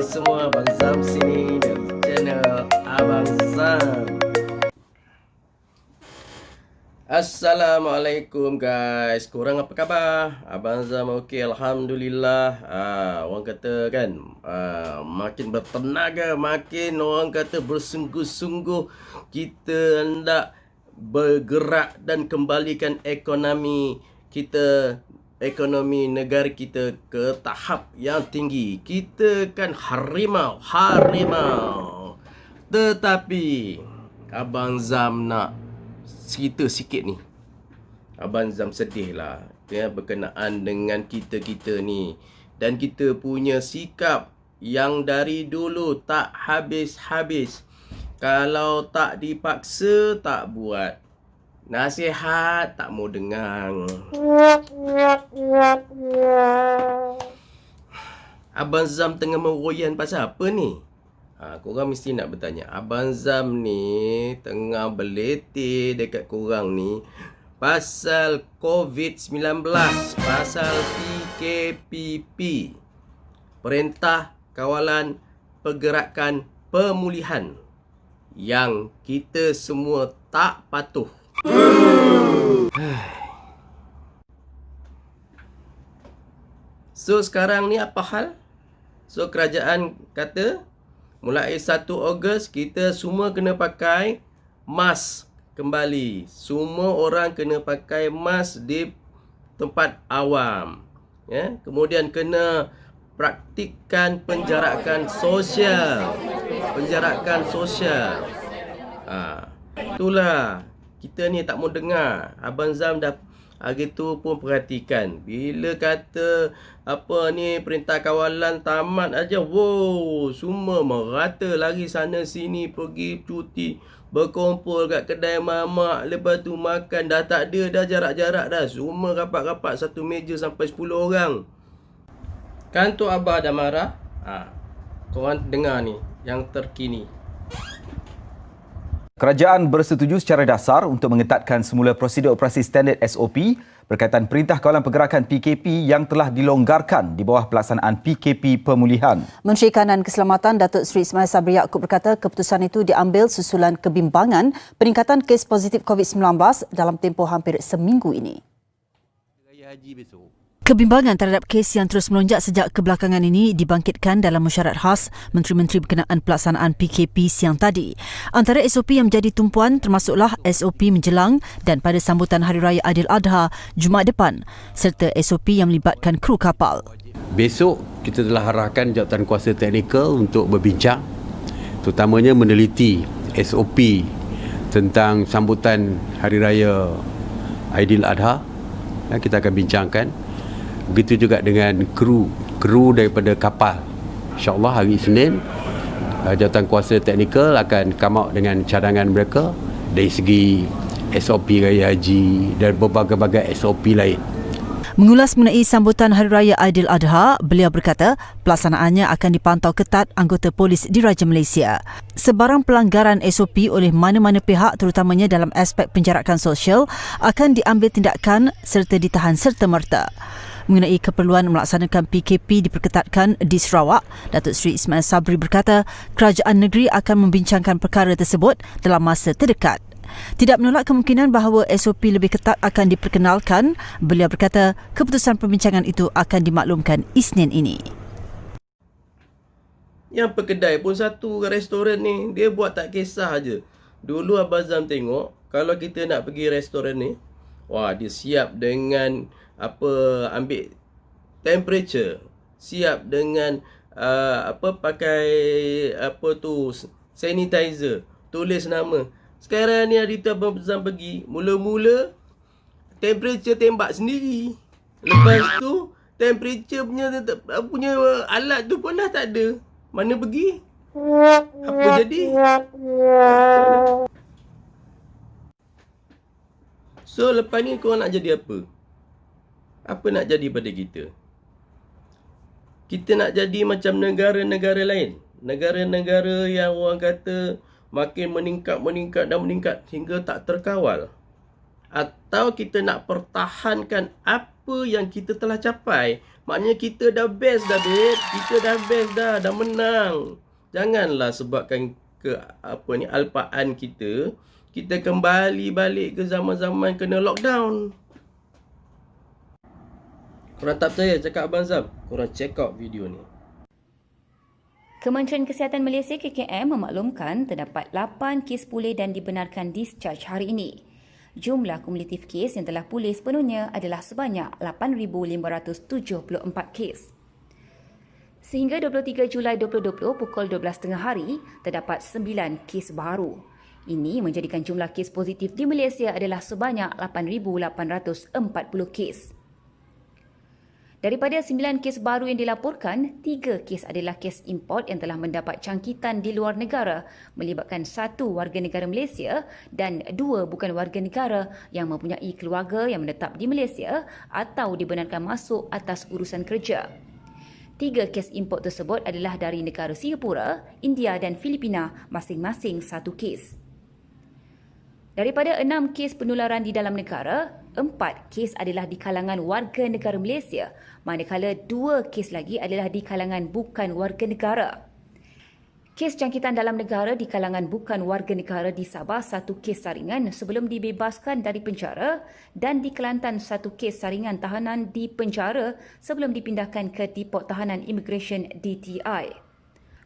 korang semua, Abang Zam sini dari channel Abang Zam. Assalamualaikum guys, korang apa khabar? Abang Zam okey, Alhamdulillah. Orang kata kan, makin bertenaga, makin orang kata bersungguh-sungguh kita hendak bergerak dan kembalikan ekonomi kita, ekonomi negara kita ke tahap yang tinggi. Kita kan harimau. Tetapi Abang Zam nak cerita sikit ni. Abang Zam sedih lah ya, berkenaan dengan kita ni. Dan kita punya sikap yang dari dulu tak habis-habis. Kalau tak dipaksa, tak buat. Nasihat tak mau dengar. Abang Zam tengah meroyan pasal apa ni? Korang mesti nak bertanya. Abang Zam ni tengah berletih dekat korang ni pasal COVID-19, pasal PKPP, Perintah Kawalan Pergerakan Pemulihan, yang kita semua tak patuh. So sekarang ni apa hal? So kerajaan kata mulai 1 Ogos kita semua kena pakai mask kembali. Semua orang kena pakai mask di tempat awam. Ya, kemudian kena praktikkan penjarakan sosial. Itulah. Kita ni tak mau dengar. Abang Zam dah gitu pun perhatikan. Bila kata apa ni perintah kawalan tamat aja, wow, semua merata lari sana sini, pergi cuti, berkumpul kat kedai mamak, lepas tu makan, dah tak ada dah jarak-jarak dah. Semua rapat-rapat satu meja sampai 10 orang. Kantor Abah dah marah. Korang dengar ni yang terkini. Kerajaan bersetuju secara dasar untuk mengetatkan semula prosedur operasi standard SOP berkaitan Perintah Kawalan Pergerakan PKP yang telah dilonggarkan di bawah pelaksanaan PKP pemulihan. Menteri Kanan Keselamatan Datuk Seri Ismail Sabri Yaakob berkata keputusan itu diambil susulan kebimbangan peningkatan kes positif COVID-19 dalam tempoh hampir seminggu ini. Kebimbangan terhadap kes yang terus melonjak sejak kebelakangan ini dibangkitkan dalam mesyuarat khas Menteri-Menteri berkenaan pelaksanaan PKP siang tadi. Antara SOP yang menjadi tumpuan termasuklah SOP menjelang dan pada sambutan Hari Raya Aidiladha Jumaat depan serta SOP yang melibatkan kru kapal. Besok kita telah arahkan jawatan kuasa teknikal untuk berbincang, terutamanya meneliti SOP tentang sambutan Hari Raya Aidiladha. Kita akan bincangkan. Begitu juga dengan kru daripada kapal. InsyaAllah hari Isnin jawatan kuasa teknikal akan come out dengan cadangan mereka dari segi SOP Raya Haji dan berbagai-bagai SOP lain. Mengulas mengenai sambutan Hari Raya Aidiladha, beliau berkata pelaksanaannya akan dipantau ketat anggota polis Diraja Malaysia. Sebarang pelanggaran SOP oleh mana-mana pihak terutamanya dalam aspek penjarakan sosial akan diambil tindakan serta ditahan serta-merta. Mengenai keperluan melaksanakan PKP diperketatkan di Sarawak, Datuk Seri Ismail Sabri berkata kerajaan negeri akan membincangkan perkara tersebut dalam masa terdekat. Tidak menolak kemungkinan bahawa SOP lebih ketat akan diperkenalkan, beliau berkata keputusan perbincangan itu akan dimaklumkan Isnin ini. Yang perkedai pun satu, restoran ni dia buat tak kisah aje. Dulu Abang Zam tengok kalau kita nak pergi restoran ni, wah, dia siap dengan ambil temperature, siap dengan pakai sanitizer, tulis nama. Sekarang ni hari tu Abang Zam pergi, mula-mula temperature tembak sendiri. Lepas tu temperature punya alat tu pun dah tak ada. Mana pergi? Apa jadi? So lepas ni korang nak jadi apa? Apa nak jadi pada kita? Kita nak jadi macam negara-negara lain. Negara-negara yang orang kata makin meningkat hingga tak terkawal. Atau kita nak pertahankan apa apa yang kita telah capai. Maknanya kita dah best dah, babe. Kita dah best dah menang. Janganlah sebabkan alpaan kita kembali balik ke zaman-zaman kena lockdown. Korang tak percaya cakap Abang Zam? Korang check out video ni. Kementerian Kesihatan Malaysia KKM memaklumkan terdapat 8 kes pulih dan dibenarkan discharge hari ini. Jumlah kumulatif kes yang telah pulih sepenuhnya adalah sebanyak 8,574 kes. Sehingga 23 Julai 2020 pukul 12.30 hari, terdapat 9 kes baru. Ini menjadikan jumlah kes positif di Malaysia adalah sebanyak 8,840 kes. Daripada 9 kes baru yang dilaporkan, 3 kes adalah kes import yang telah mendapat jangkitan di luar negara melibatkan 1 warga negara Malaysia dan 2 bukan warga negara yang mempunyai keluarga yang menetap di Malaysia atau dibenarkan masuk atas urusan kerja. 3 kes import tersebut adalah dari negara Singapura, India dan Filipina, masing-masing 1 kes. Daripada 6 kes penularan di dalam negara, 4 kes adalah di kalangan warga negara Malaysia, manakala 2 kes lagi adalah di kalangan bukan warga negara. Kes jangkitan dalam negara di kalangan bukan warga negara di Sabah 1 kes saringan sebelum dibebaskan dari penjara dan di Kelantan 1 kes saringan tahanan di penjara sebelum dipindahkan ke Depot Tahanan Immigration DTI.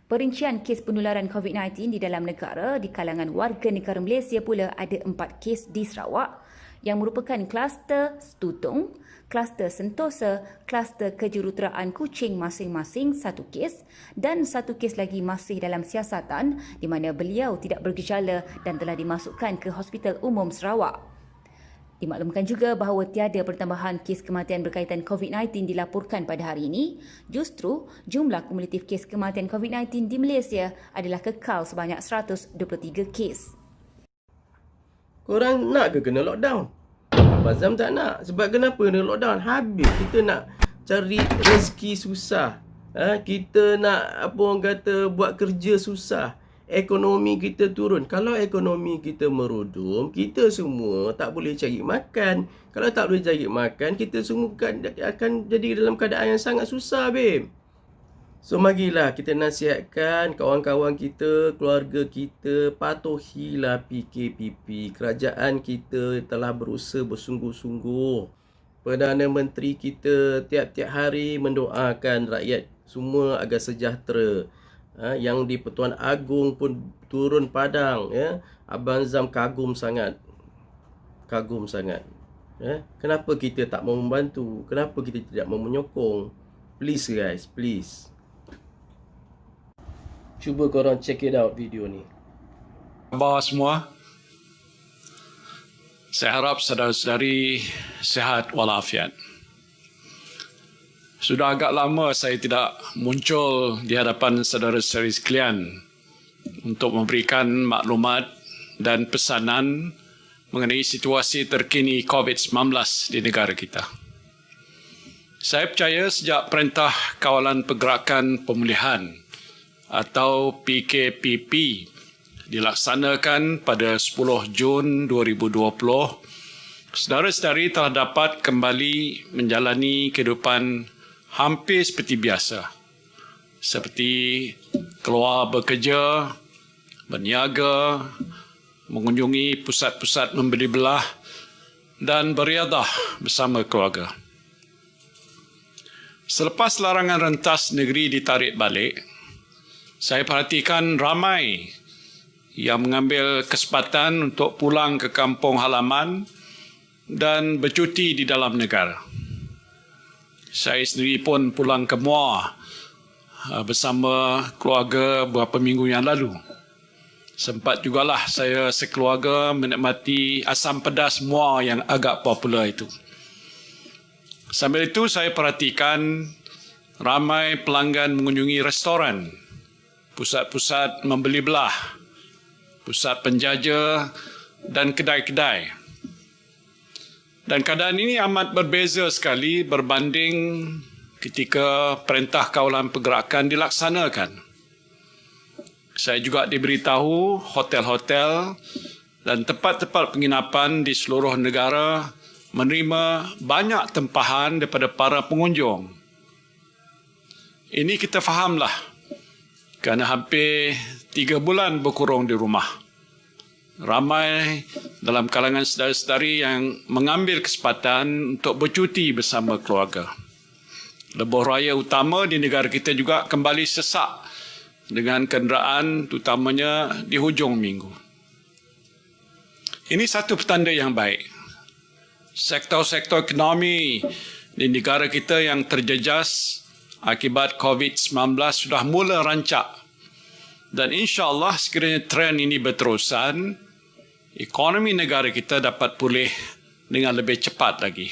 Perincian kes penularan COVID-19 di dalam negara di kalangan warga negara Malaysia pula ada 4 kes di Sarawak yang merupakan kluster Stutung, kluster Sentosa, kluster kejuruteraan Kuching masing-masing 1 kes dan 1 kes lagi masih dalam siasatan di mana beliau tidak bergejala dan telah dimasukkan ke Hospital Umum Sarawak. Dimaklumkan juga bahawa tiada pertambahan kes kematian berkaitan COVID-19 dilaporkan pada hari ini. Justru, jumlah kumulatif kes kematian COVID-19 di Malaysia adalah kekal sebanyak 123 kes. Korang nak ke kena lockdown? Abang Zam tak nak. Sebab kenapa kena lockdown? Habis kita nak cari rezeki susah. Kita nak buat kerja susah. Ekonomi kita turun. Kalau ekonomi kita merudum, kita semua tak boleh cari makan. Kalau tak boleh cari makan, kita semua akan jadi dalam keadaan yang sangat susah, babe. So, marilah kita nasihatkan kawan-kawan kita, keluarga kita, patuhilah PKPP. Kerajaan kita telah berusaha bersungguh-sungguh. Perdana Menteri kita tiap-tiap hari mendoakan rakyat semua agar sejahtera. Yang di Pertuan Agong pun turun padang, ya. Abang Zam kagum sangat. Kenapa kita tak mau membantu? Kenapa kita tidak mau menyokong? Please guys, please. Cuba korang check it out video ni. Khabar semua. Saya harap saudara-saudari sihat walafiat. Sudah agak lama saya tidak muncul di hadapan saudara-saudari sekalian untuk memberikan maklumat dan pesanan mengenai situasi terkini COVID-19 di negara kita. Saya percaya sejak Perintah Kawalan Pergerakan Pemulihan atau PKPP dilaksanakan pada 10 Jun 2020, saudara-saudari telah dapat kembali menjalani kehidupan hampir seperti biasa, seperti keluar bekerja, berniaga, mengunjungi pusat-pusat membeli belah dan beriadah bersama keluarga. Selepas larangan rentas negeri ditarik balik, saya perhatikan ramai yang mengambil kesempatan untuk pulang ke kampung halaman dan bercuti di dalam negara. Saya sendiri pun pulang ke Muar bersama keluarga beberapa minggu yang lalu. Sempat jugalah saya sekeluarga menikmati asam pedas Muar yang agak popular itu. Sambil itu saya perhatikan ramai pelanggan mengunjungi restoran, pusat-pusat membeli belah, pusat penjaja dan kedai-kedai. Dan keadaan ini amat berbeza sekali berbanding ketika Perintah Kawalan Pergerakan dilaksanakan. Saya juga diberitahu hotel-hotel dan tempat-tempat penginapan di seluruh negara menerima banyak tempahan daripada para pengunjung. Ini kita fahamlah kerana hampir 3 bulan berkurung di rumah. Ramai dalam kalangan saudara-saudari yang mengambil kesempatan untuk bercuti bersama keluarga. Lebuh raya utama di negara kita juga kembali sesak dengan kenderaan terutamanya di hujung minggu. Ini satu petanda yang baik. Sektor-sektor ekonomi di negara kita yang terjejas akibat COVID-19 sudah mula rancak. Dan insya-Allah sekiranya trend ini berterusan, ekonomi negara kita dapat pulih dengan lebih cepat lagi.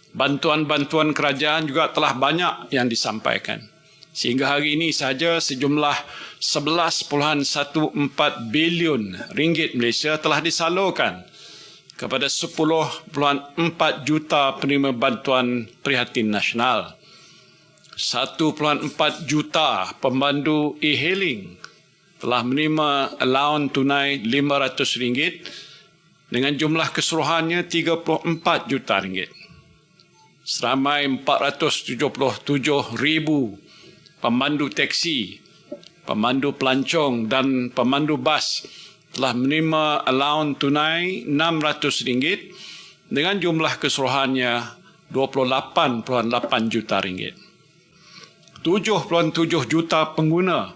Bantuan-bantuan kerajaan juga telah banyak yang disampaikan. Sehingga hari ini sahaja sejumlah 11.14 bilion ringgit Malaysia telah disalurkan kepada 10.4 juta penerima bantuan prihatin nasional. 1.4 juta pemandu e-hailing telah menerima allowance tunai RM500 dengan jumlah keseluruhannya 34 juta ringgit. Seramai 477,000 pemandu teksi, pemandu pelancong dan pemandu bas telah menerima allowance tunai RM600 dengan jumlah keseluruhannya 28.8 juta ringgit. 7.7 juta pengguna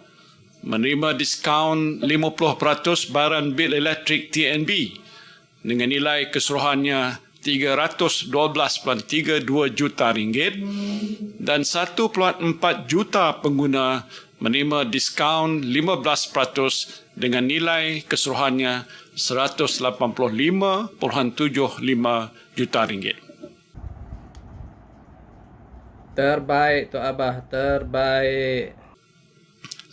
menerima diskaun 50% barang bil elektrik TNB dengan nilai keseluruhannya RM312.32 juta dan 1.4 juta pengguna menerima diskaun 15% dengan nilai keseluruhannya RM185.75 juta. Terbaik, Tok Abah, terbaik.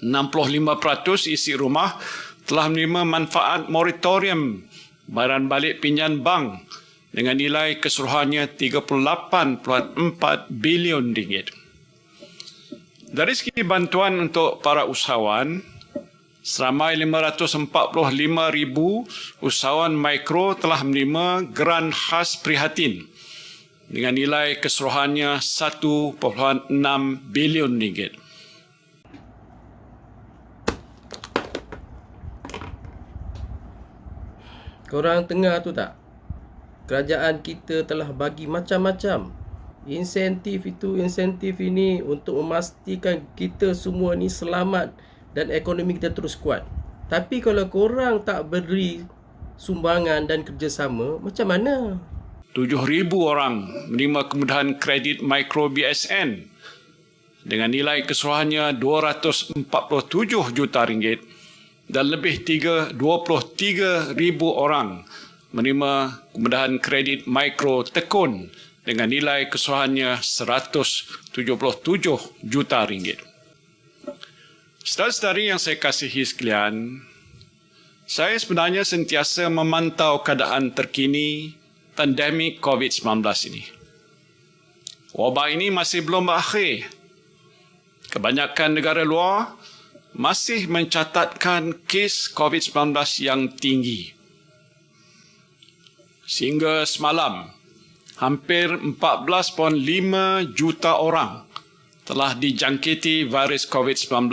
65% isi rumah telah menerima manfaat moratorium bayaran balik pinjaman bank dengan nilai keseluruhannya RM38.4 bilion. Dari segi bantuan untuk para usahawan, seramai 545,000 usahawan mikro telah menerima geran khas prihatin dengan nilai keseluruhannya RM1.6 bilion. Korang tengah tu tak? Kerajaan kita telah bagi macam-macam insentif ini untuk memastikan kita semua ni selamat dan ekonomi kita terus kuat. Tapi kalau korang tak beri sumbangan dan kerjasama, macam mana? 7,000 orang menerima kemudahan kredit mikro BSN dengan nilai keseluruhannya RM247 juta dan lebih 23,000 orang menerima kemudahan kredit mikro tekun dengan nilai keseluruhannya RM177 juta. Saudara-saudari yang saya kasihi sekalian, saya sebenarnya sentiasa memantau keadaan terkini pandemik COVID-19 ini. Wabak ini masih belum berakhir. Kebanyakan negara luar masih mencatatkan kes COVID-19 yang tinggi. Sehingga semalam, hampir 14.5 juta orang telah dijangkiti virus COVID-19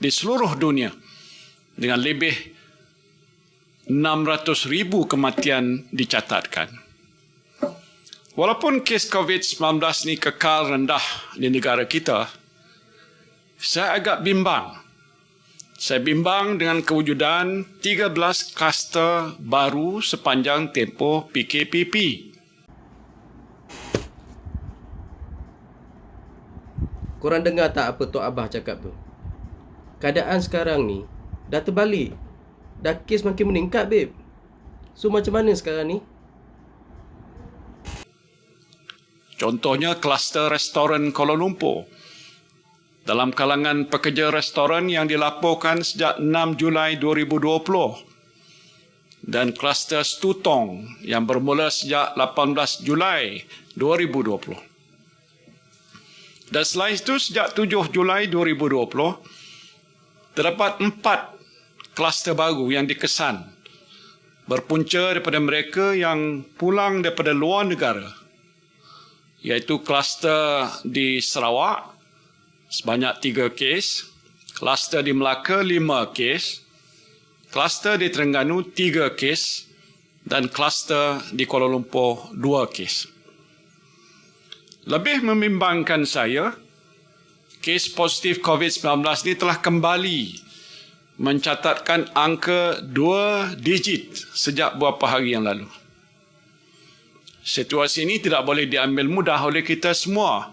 di seluruh dunia dengan lebih 600,000 kematian dicatatkan. Walaupun kes COVID-19 ini kekal rendah di negara kita, saya agak bimbang. Saya bimbang dengan kewujudan 13 kluster baru sepanjang tempoh PKPP. Korang dengar tak apa Tok Abah cakap tu? Keadaan sekarang ni dah terbalik. Dah kes makin meningkat, babe. So macam mana sekarang ni? Contohnya kluster restoran Kuala Lumpur. Dalam kalangan pekerja restoran yang dilaporkan sejak 6 Julai 2020 dan kluster Stutong yang bermula sejak 18 Julai 2020. Dan selain itu sejak 7 Julai 2020 terdapat 4 kluster baru yang dikesan berpunca daripada mereka yang pulang daripada luar negara, iaitu kluster di Sarawak sebanyak 3 kes, kluster di Melaka 5 kes, kluster di Terengganu 3 kes dan kluster di Kuala Lumpur 2 kes. Lebih membimbangkan saya, kes positif COVID-19 ini telah kembali mencatatkan angka 2 digit sejak beberapa hari yang lalu. Situasi ini tidak boleh diambil mudah oleh kita semua.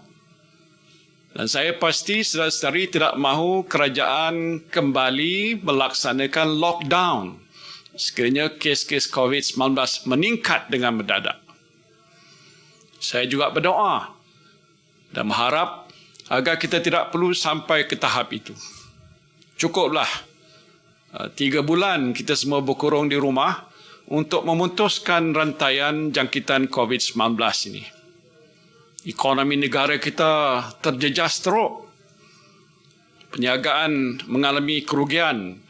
Dan saya pasti saudara-saudari tidak mahu kerajaan kembali melaksanakan lockdown sekiranya kes-kes COVID-19 meningkat dengan mendadak. Saya juga berdoa dan mengharap agar kita tidak perlu sampai ke tahap itu. Cukuplah 3 bulan kita semua berkurung di rumah untuk memutuskan rantaian jangkitan COVID-19 ini. Ekonomi negara kita terjejas teruk. Perniagaan mengalami kerugian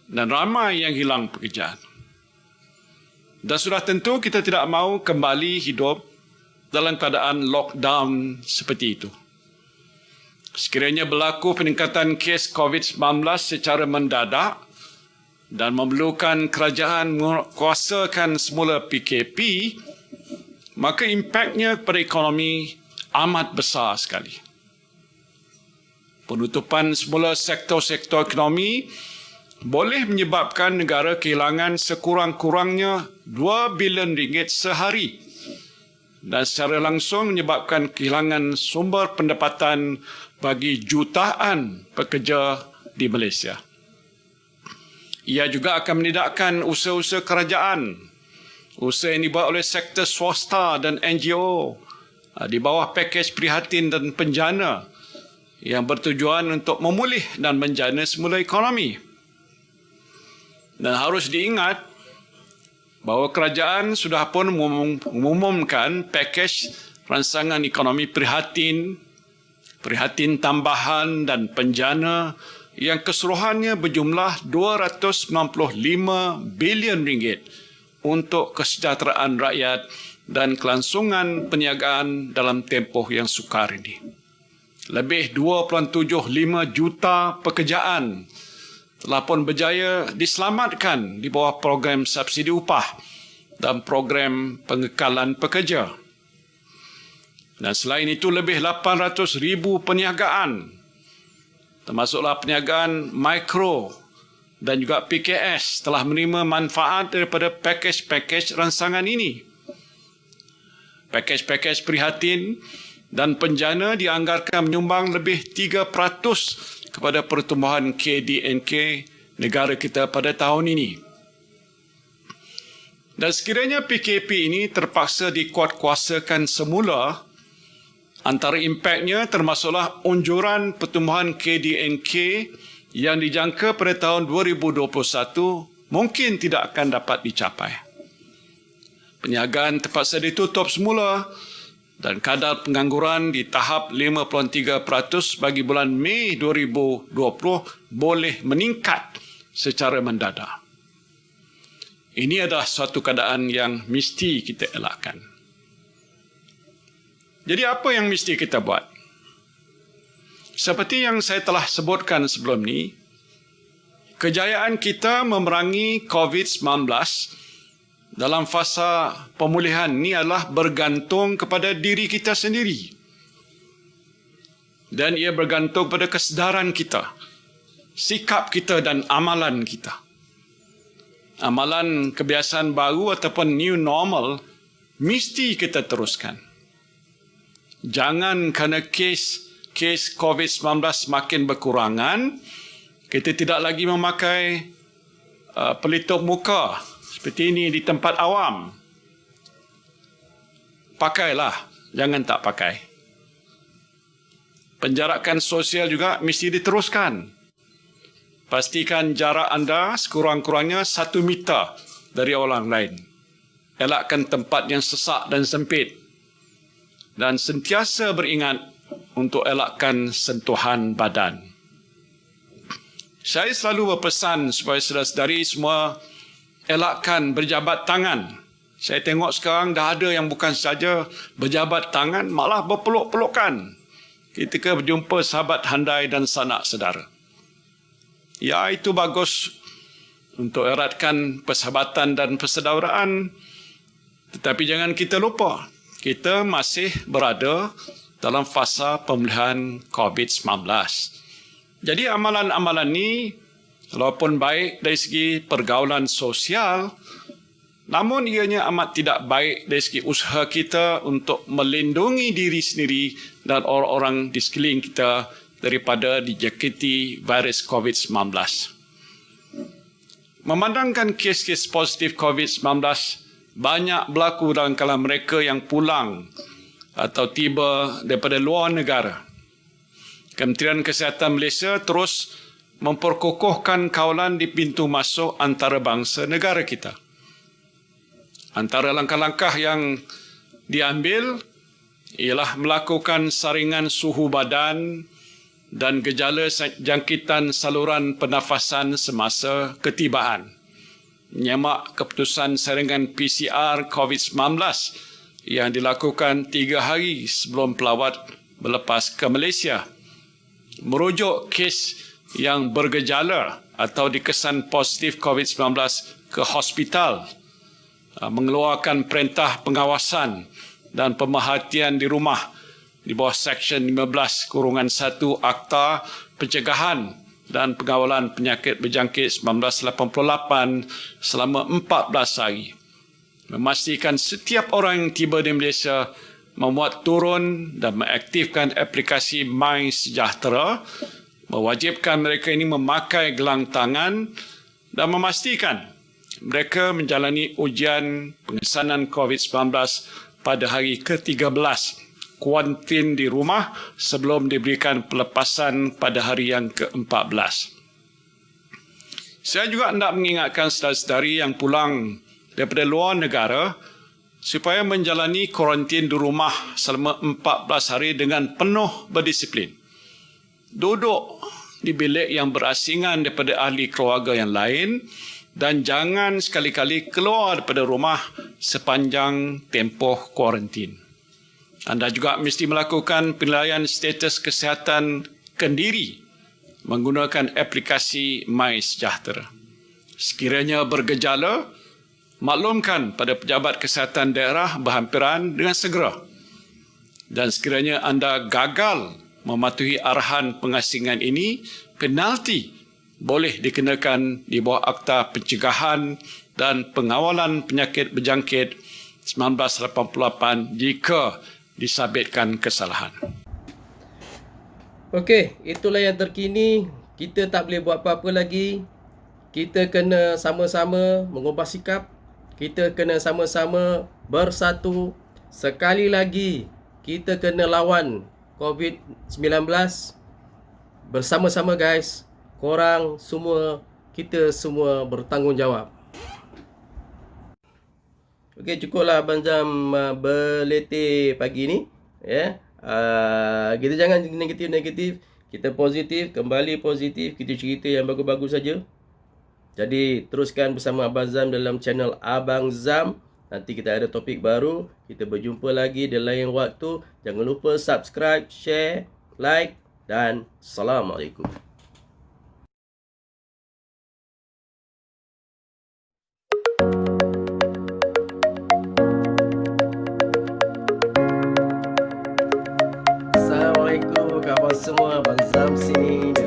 dan ramai yang hilang pekerjaan. Dan sudah tentu kita tidak mahu kembali hidup dalam keadaan lockdown seperti itu. Sekiranya berlaku peningkatan kes COVID-19 secara mendadak dan memerlukan kerajaan menguasakan semula PKP, maka impaknya kepada ekonomi amat besar sekali. Penutupan semula sektor-sektor ekonomi boleh menyebabkan negara kehilangan sekurang-kurangnya RM2 bilion sehari dan secara langsung menyebabkan kehilangan sumber pendapatan bagi jutaan pekerja di Malaysia. Ia juga akan menidakkan usaha-usaha kerajaan, usaha yang dibuat oleh sektor swasta dan NGO di bawah pakej prihatin dan penjana yang bertujuan untuk memulih dan menjana semula ekonomi. Dan harus diingat bahawa kerajaan sudah pun mengumumkan pakej rancangan ekonomi prihatin tambahan dan penjana yang keseluruhannya berjumlah RM295 bilion untuk kesejahteraan rakyat dan kelangsungan perniagaan dalam tempoh yang sukar ini. Lebih 2.75 juta pekerjaan telah pun berjaya diselamatkan di bawah program subsidi upah dan program pengekalan pekerja. Dan selain itu, lebih 800,000 perniagaan, termasuklah perniagaan mikro dan juga PKS, telah menerima manfaat daripada pakej-pakej rancangan ini. Pakej-pakej prihatin dan penjana dianggarkan menyumbang lebih 3% kepada pertumbuhan KDNK negara kita pada tahun ini. Dan sekiranya PKP ini terpaksa dikuatkuasakan semula, antara impaknya termasuklah unjuran pertumbuhan KDNK yang dijangka pada tahun 2021 mungkin tidak akan dapat dicapai. Perniagaan terpaksa ditutup semula dan kadar pengangguran di tahap 5.3% bagi bulan Mei 2020 boleh meningkat secara mendadak. Ini adalah suatu keadaan yang mesti kita elakkan. Jadi apa yang mesti kita buat? Seperti yang saya telah sebutkan sebelum ini, kejayaan kita memerangi COVID-19 dalam fasa pemulihan ini adalah bergantung kepada diri kita sendiri. Dan ia bergantung pada kesedaran kita, sikap kita dan amalan kita. Amalan kebiasaan baru ataupun new normal mesti kita teruskan. Jangan kerana kes COVID-19 semakin berkurangan, kita tidak lagi memakai pelitup muka seperti ini di tempat awam. Pakailah, jangan tak pakai. Penjarakan sosial juga mesti diteruskan. Pastikan jarak anda sekurang-kurangnya 1 meter dari orang lain. Elakkan tempat yang sesak dan sempit. Dan sentiasa beringat untuk elakkan sentuhan badan. Saya selalu berpesan supaya saudara-saudari semua elakkan berjabat tangan. Saya tengok sekarang dah ada yang bukan saja berjabat tangan, malah berpeluk-pelukan ketika berjumpa sahabat handai dan sanak saudara. Ya, itu bagus untuk eratkan persahabatan dan persaudaraan. Tetapi jangan kita lupa, kita masih berada dalam fasa pemulihan COVID-19. Jadi amalan-amalan ini, walaupun baik dari segi pergaulan sosial, namun ianya amat tidak baik dari segi usaha kita untuk melindungi diri sendiri dan orang-orang di sekeliling kita daripada dijangkiti virus COVID-19. Memandangkan kes-kes positif COVID-19 banyak berlaku dalam kalangan mereka yang pulang atau tiba daripada luar negara. Kementerian Kesihatan Malaysia terus memperkokohkan kawalan di pintu masuk antarabangsa negara kita. Antara langkah-langkah yang diambil ialah melakukan saringan suhu badan dan gejala jangkitan saluran pernafasan semasa ketibaan. Menyemak keputusan saringan PCR COVID-19 yang dilakukan 3 hari sebelum pelawat berlepas ke Malaysia. Merujuk kes yang bergejala atau dikesan positif COVID-19 ke hospital, mengeluarkan perintah pengawasan dan pemerhatian di rumah di bawah Seksyen 15-1 Akta Pencegahan dan Pengawalan Penyakit Berjangkit 1988 selama 14 hari. Memastikan setiap orang yang tiba di Malaysia memuat turun dan mengaktifkan aplikasi MySejahtera, mewajibkan mereka ini memakai gelang tangan dan memastikan mereka menjalani ujian pengesanan COVID-19 pada hari ke-13, kuarantin di rumah sebelum diberikan pelepasan pada hari yang ke-14. Saya juga hendak mengingatkan saudara-saudari yang pulang daripada luar negara supaya menjalani kuarantin di rumah selama 14 hari dengan penuh berdisiplin. Duduk di bilik yang berasingan daripada ahli keluarga yang lain dan jangan sekali-kali keluar daripada rumah sepanjang tempoh kuarantin. Anda juga mesti melakukan penilaian status kesihatan kendiri menggunakan aplikasi MySejahtera. Sekiranya bergejala, maklumkan pada pejabat kesihatan daerah berhampiran dengan segera. Dan sekiranya anda gagal mematuhi arahan pengasingan ini, penalti boleh dikenakan di bawah Akta Pencegahan dan Pengawalan Penyakit Berjangkit 1988 jika disabitkan kesalahan. Okey, itulah yang terkini. Kita tak boleh buat apa-apa lagi. Kita kena sama-sama mengubah sikap. Kita kena sama-sama bersatu. Sekali lagi, kita kena lawan COVID-19 bersama-sama guys. Korang semua, kita semua bertanggungjawab. Okey, cukuplah Abang Zam berletih pagi ni. Ya. Kita jangan negatif-negatif. Kita positif, kembali positif. Kita cerita yang bagus-bagus saja. Jadi teruskan bersama Abang Zam dalam channel Abang Zam. Nanti kita ada topik baru. Kita berjumpa lagi di lain waktu. Jangan lupa subscribe, share, like dan Assalamualaikum. Assalamualaikum kawan semua. Abang Zam sini.